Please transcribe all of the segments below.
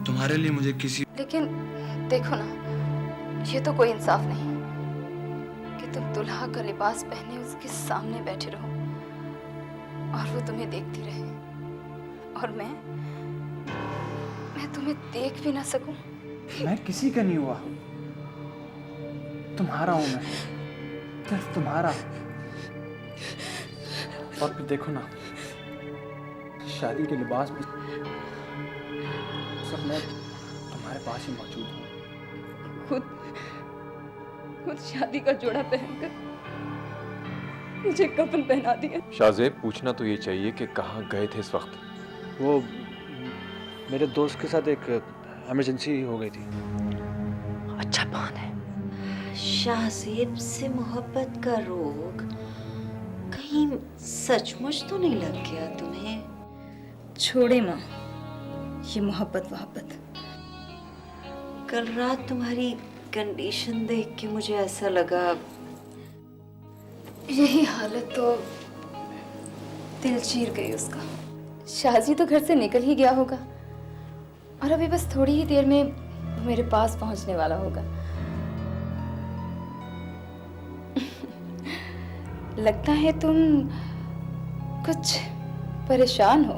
तुम्हारे लिए मुझे किसी। लेकिन देखो ना, ये तो कोई इंसाफ नहीं कि तुम दुल्हा का लिबास पहने उसके सामने बैठे रहो और वो तुम्हें देखती रहे और मैं तुम्हें देख भी ना सकूं। मैं किसी का नहीं हुआ, तुम्हारा हूं मैं, सिर्फ तुम्हारा। और फिर देखो ना, शादी के लिबास में सब मैं तुम्हारे पास ही मौजूद हूँ। खुद शादी का जोड़ा पहनकर मुझे कफन पहना दिया। शाहजेब, पूछना तो ये चाहिए कि कहाँ गए थे इस वक्त? वो मेरे दोस्त के साथ एक इमरजेंसी हो गई थी। अच्छा कौन है? शाहजेब से मोहब्बत का रोग कहीं सचमुच तो नहीं लग गया तुम्हें? छोड़े माँ ये मोहब्बत। कल रात तुम्हारी कंडीशन देख के मुझे ऐसा लगा यही हालत तो दिल चीर गई उसका। शाहजी तो घर से निकल ही गया होगा और अभी बस थोड़ी ही देर में वो मेरे पास पहुंचने वाला होगा। लगता है तुम कुछ परेशान हो।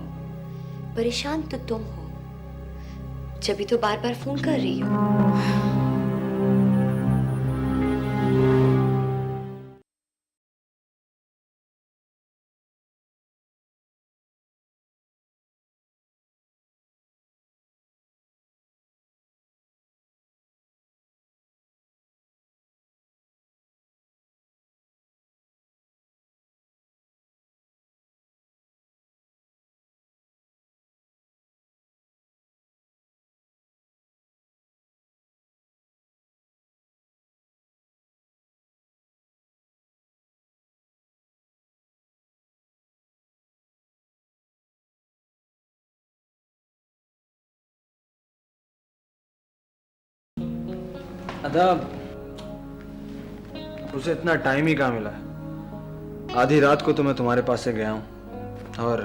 परेशान तो तुम हो, जब तो बार बार फोन कर रही हो। अदा, उसे इतना टाइम ही कहाँ मिला है। आधी रात को तो मैं तुम्हारे पास से गया हूँ और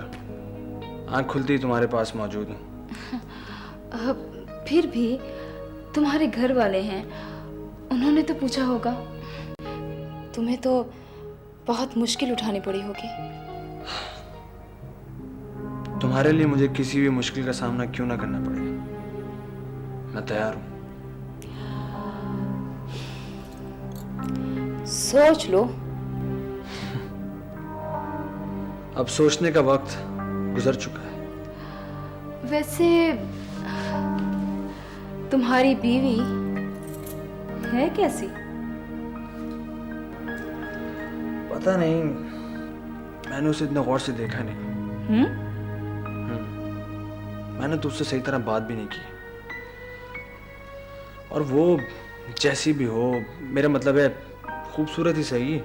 आँख खुलती ही तुम्हारे पास मौजूद हूँ। फिर भी तुम्हारे घर वाले हैं, उन्होंने तो पूछा होगा। तुम्हें तो बहुत मुश्किल उठानी पड़ी होगी। तुम्हारे लिए मुझे किसी भी मुश्किल का सामना क्यों ना करना पड़े, मैं तैयार हूँ। सोच लो। अब सोचने का वक्त गुजर चुका है। वैसे तुम्हारी बीवी है कैसी? पता नहीं, मैंने उसे इतना गौर से देखा नहीं। मैंने तो उससे सही तरह बात भी नहीं की। और वो जैसी भी हो, मेरा मतलब है खूबसूरत ही सही,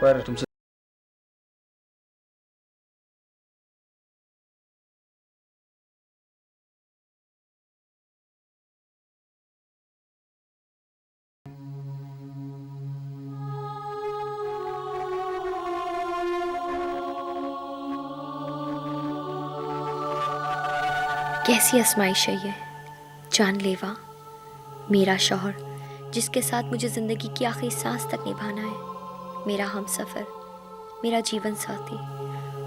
पर तुमसे कैसी आजमाइश है ये? जानलेवा, मेरा शौहर जिसके साथ मुझे ज़िंदगी की आखिरी सांस तक निभाना है, मेरा हमसफ़र, मेरा जीवन साथी,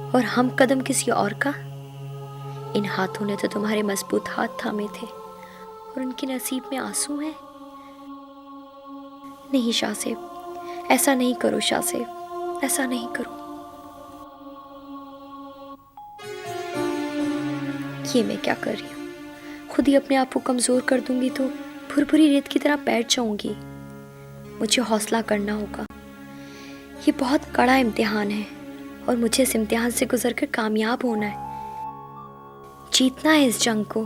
और हम कदम किसी और का। इन हाथों ने तो तुम्हारे मजबूत हाथ थामे थे और उनके नसीब में आंसू हैं। नहीं शाहज़ेब, ऐसा नहीं करो शाहज़ेब, ऐसा नहीं करो। ये मैं क्या कर रही हूँ? खुद ही अपने आप को कमज़ोर कर दूंगी तो भुरभुरी रेत की तरह बैठ जाऊंगी। मुझे हौसला करना होगा। ये बहुत कड़ा इम्तिहान है और मुझे इस इम्तिहान से गुजर कर कामयाब होना है, जीतना है इस जंग को।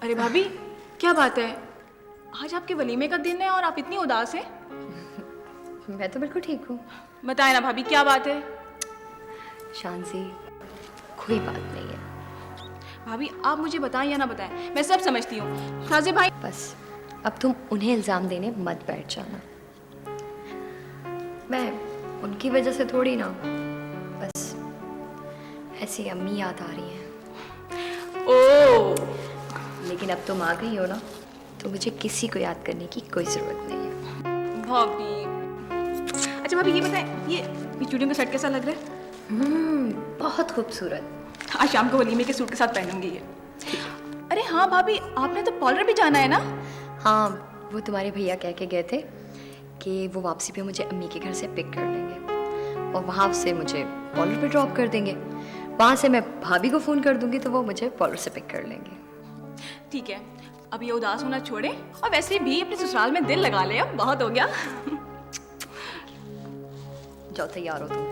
अरे भाभी, क्या बात है? आज आपके वलीमे का दिन है और आप इतनी उदास हैं? मैं तो बिल्कुल ठीक हूँ। बताए ना भाभी, क्या बात है? शांति, कोई बात नहीं है। भाभी आप मुझे बताएं या ना बताएं, मैं सब समझती हूँ। शाहज़ेब भाई, बस अब तुम उन्हें इल्ज़ाम देने मत बैठ जाना। मैं उनकी वजह से थोड़ी ना ऐसी अम्मी याद आ रही हैं। ओ लेकिन अब तुम आ गई हो ना, तो मुझे किसी को याद करने की कोई ज़रूरत नहीं है। भाभी। अच्छा भाभी ये बताएं, ये चूड़ियों का सेट कैसा लग रहा है? बहुत खूबसूरत। आज शाम को वलीमे के सूट के साथ पहनूंगी ये। अरे हाँ भाभी, आपने तो पार्लर भी जाना है ना? हाँ, वो तुम्हारे भैया कह के गए थे कि वो वापसी पे मुझे अम्मी के घर से पिक कर लेंगे और वहाँ से मुझे पार्लर पे ड्रॉप कर देंगे। वहाँ से मैं भाभी को फ़ोन कर दूंगी तो वो मुझे पार्लर से पिक कर लेंगे। ठीक है, अब ये उदास होना छोड़े और वैसे भी अपने ससुराल में दिल लगा ले, अब बहुत हो गया। जाओ तैयार हो तुम।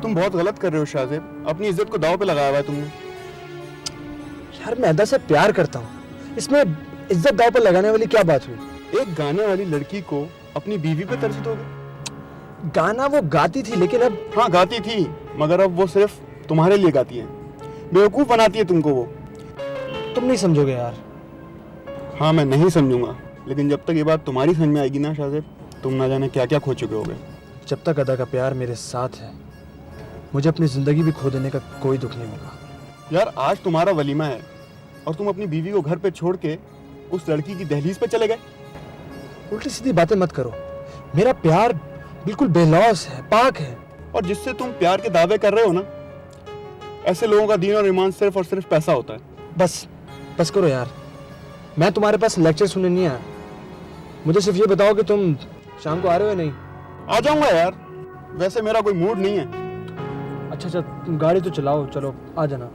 तुम बहुत गलत कर रहे हो शाहजेब, अपनी इज्जत को दांव पे लगाया हुआ है तुमने। यार मैं अदा से प्यार करता हूँ, इसमें इज्जत दांव पर लगाने वाली क्या बात हुई? एक गाने वाली लड़की को अपनी बीवी पे तरस दोगे? गाना वो गाती थी, लेकिन अब हाँ गाती थी, मगर अब वो सिर्फ तुम्हारे लिए गाती है, बेवकूफ बनाती है तुमको वो। तुम नहीं समझोगे यार। हाँ मैं नहीं समझूंगा, लेकिन जब तक ये बात तुम्हारी समझ में आएगी ना शाहजेब, तुम ना जाने क्या क्या खो चुके होगे। जब तक अदा का प्यार मेरे साथ है, मुझे अपनी जिंदगी भी खो देने का कोई दुख नहीं होगा। यार आज तुम्हारा वलीमा है और तुम अपनी बीवी को घर पे छोड़ के उस लड़की की दहलीज पे चले गए। उल्टी सीधी बातें मत करो, मेरा प्यार बिल्कुल बेलौस है, पाक है। और जिससे तुम प्यार के दावे कर रहे हो ना, ऐसे लोगों का दीन और ईमान सिर्फ और सिर्फ पैसा होता है। बस करो यार, मैं तुम्हारे पास लेक्चर सुनने नहीं आया। मुझे सिर्फ ये बताओ कि तुम शाम को आ रहे हो या नहीं? आ जाऊंगा यार, वैसे मेरा कोई मूड नहीं है। अच्छा तुम गाड़ी तो चलाओ, चलो आ जाना।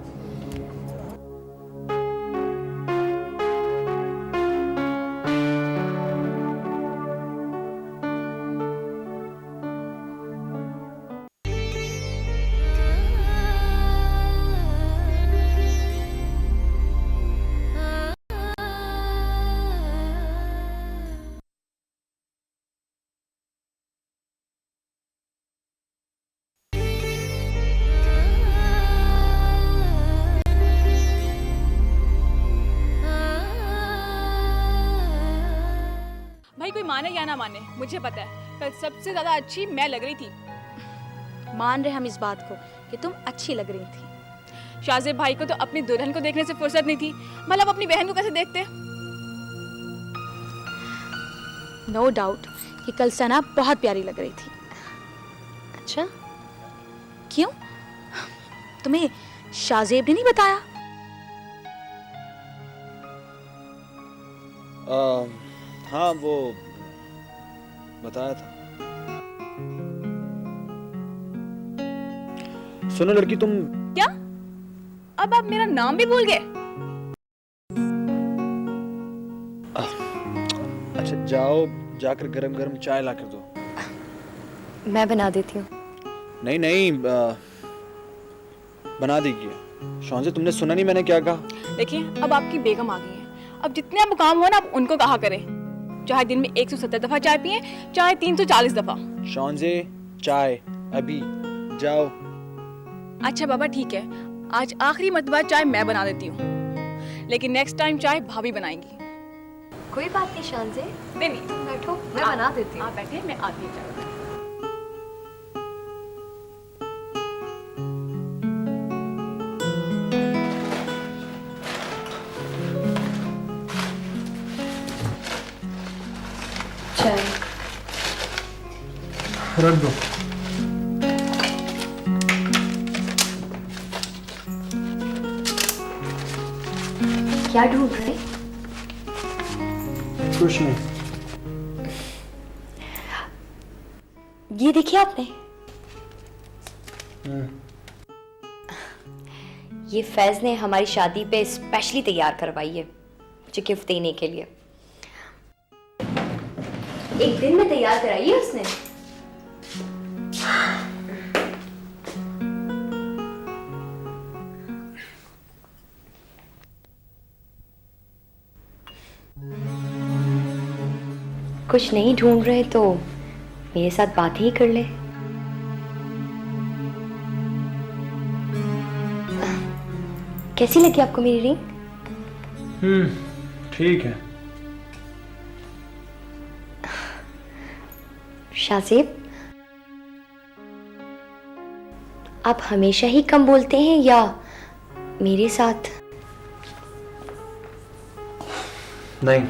भाई कोई माने या ना माने, मुझे पता है कल सबसे ज्यादा अच्छी मैं लग रही थी। मान रहे हम इस बात को कि तुम अच्छी लग रही थी। शाहजेब भाई को तो अपनी दुल्हन को देखने से फुर्सत नहीं थी, भला वो अपनी बहन को कैसे देखते? नो डाउट कि कल सना बहुत प्यारी लग रही थी। अच्छा, क्यों? तुम्हें शाहजेब ने नहीं बताया? हाँ वो बताया था। सुनो लड़की, तुम क्या अब आप मेरा नाम भी भूल गए? अच्छा जाओ, जाकर गरम गरम चाय ला कर दो। मैं बना देती हूँ। नहीं बना देगी। शौन से तुमने सुना नहीं मैंने क्या कहा? देखिए अब आपकी बेगम आ गई है, अब जितने आप काम हो ना आप उनको कहा करें, चाहे दिन में 170 दफा चाय पिए, चाहे 340 दफा। शौन से चाय अभी जाओ। अच्छा बाबा ठीक है, आज आखिरी मर्तबा चाय मैं बना देती हूँ, लेकिन नेक्स्ट टाइम चाय भाभी बनाएंगी। कोई बात नहीं शांजे, नहीं तुम बैठो, मैं बना देती हूँ। आप बैठे, मैं आती हूँ चाय बनाने। चाय रख दो। क्या ढूंढ रहे? कुछ नहीं। ये देखिए आपने, ये फैज ने हमारी शादी पे स्पेशली तैयार करवाई है मुझे गिफ्ट देने के लिए। एक दिन में तैयार कराई है उसने। कुछ नहीं ढूंढ रहे तो मेरे साथ बात ही कर ले। कैसी लगी आपको मेरी रिंग? ठीक है। शाज़ेब, आप हमेशा ही कम बोलते हैं या मेरे साथ? नहीं,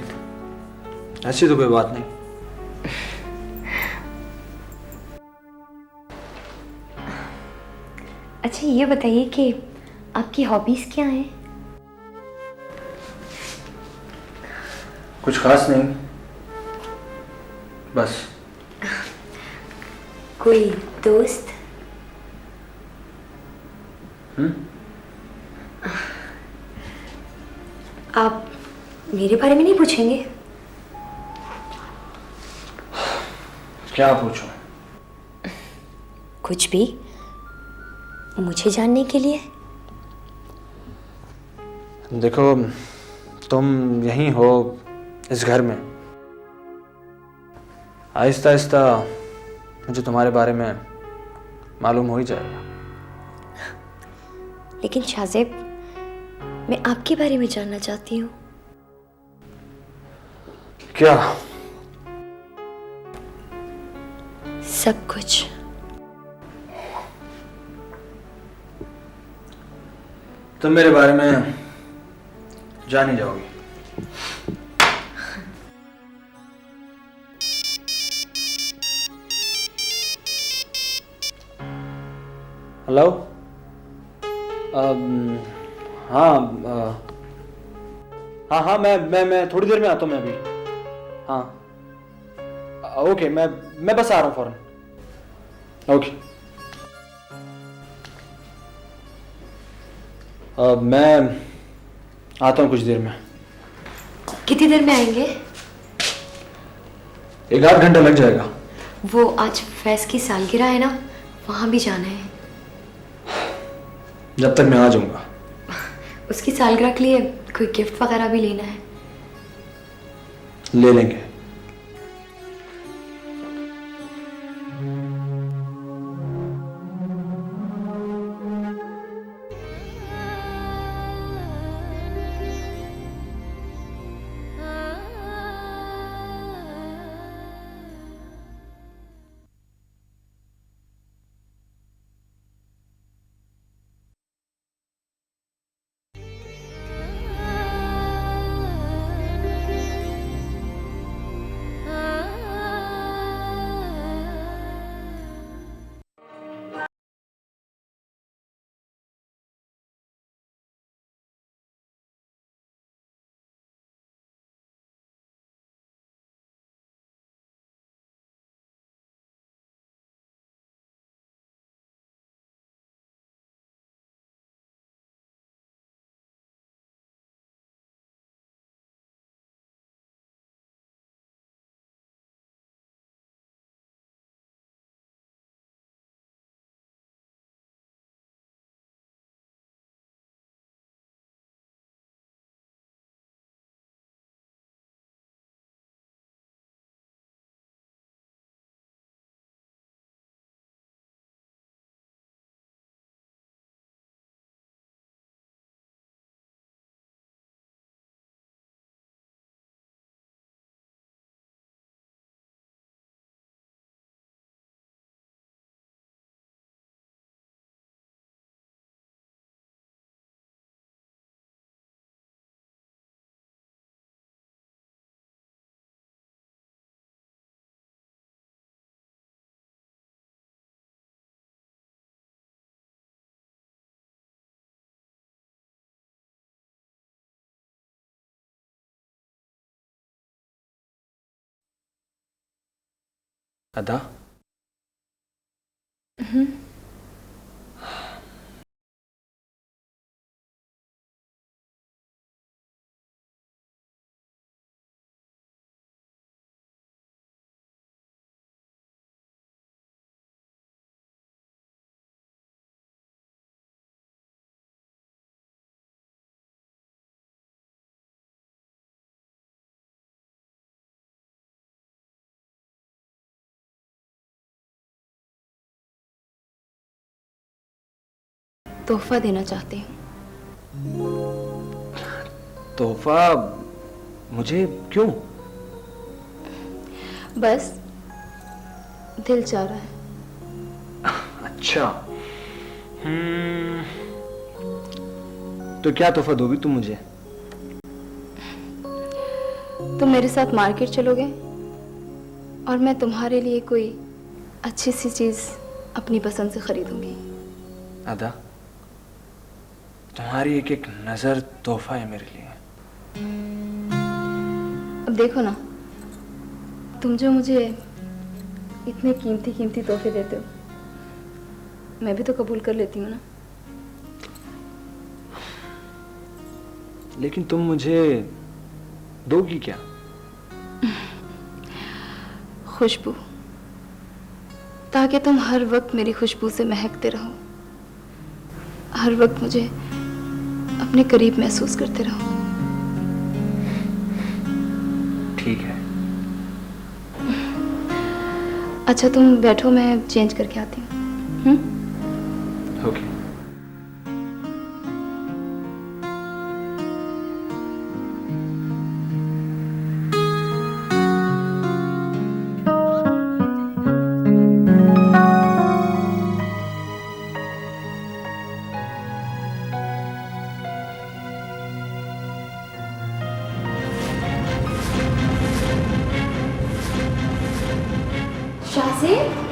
ऐसी तो कोई बात नहीं। अच्छा ये बताइए कि आपकी हॉबीज क्या हैं? कुछ खास नहीं, बस। कोई दोस्त? आप मेरे बारे में नहीं पूछेंगे? क्या पूछूं? कुछ भी, मुझे जानने के लिए। देखो, तुम यहीं हो इस घर में। आहिस्ता आहिस्ता मुझे तुम्हारे बारे में मालूम हो ही जाएगा। लेकिन शाज़ेब, मैं आपके बारे में जानना चाहती हूँ। क्या? सब कुछ। तुम मेरे बारे में जान ही जाओगी। हेलो। हाँ हाँ, मैं थोड़ी देर में आता हूँ मैं अभी। हाँ ओके, मैं बस आ रहा हूँ फौरन। ओके। मैं आता हूँ कुछ देर में। कितनी देर में आएंगे? 1-8 घंटा लग जाएगा। वो आज फैज़ की सालगिरह है ना, वहाँ भी जाना है। जब तक मैं आ जाऊंगा। उसकी सालगिरह के लिए कोई गिफ्ट वगैरह भी लेना है। ले लेंगे। अदा, तोहफा देना चाहती हूँ। तोहफा? मुझे क्यों? बस दिल चाह रहा है। अच्छा। तो क्या तोहफा दोगी तुम मुझे? तुम मेरे साथ मार्केट चलोगे और मैं तुम्हारे लिए कोई अच्छी सी चीज अपनी पसंद से खरीदूंगी। अदा, तुम्हारी एक एक नजर तोहफा है मेरे लिए। अब देखो ना, तुम जो मुझे इतने कीमती कीमती तोहफे देते हो, मैं भी तो कबूल कर लेती हूँ ना। लेकिन तुम मुझे दोगी क्या? खुशबू, ताकि तुम हर वक्त मेरी खुशबू से महकते रहो, हर वक्त मुझे अपने करीब महसूस करते रहो। ठीक है। अच्छा तुम बैठो, मैं चेंज करके आती हूँ। ओके। शाहज़ेब,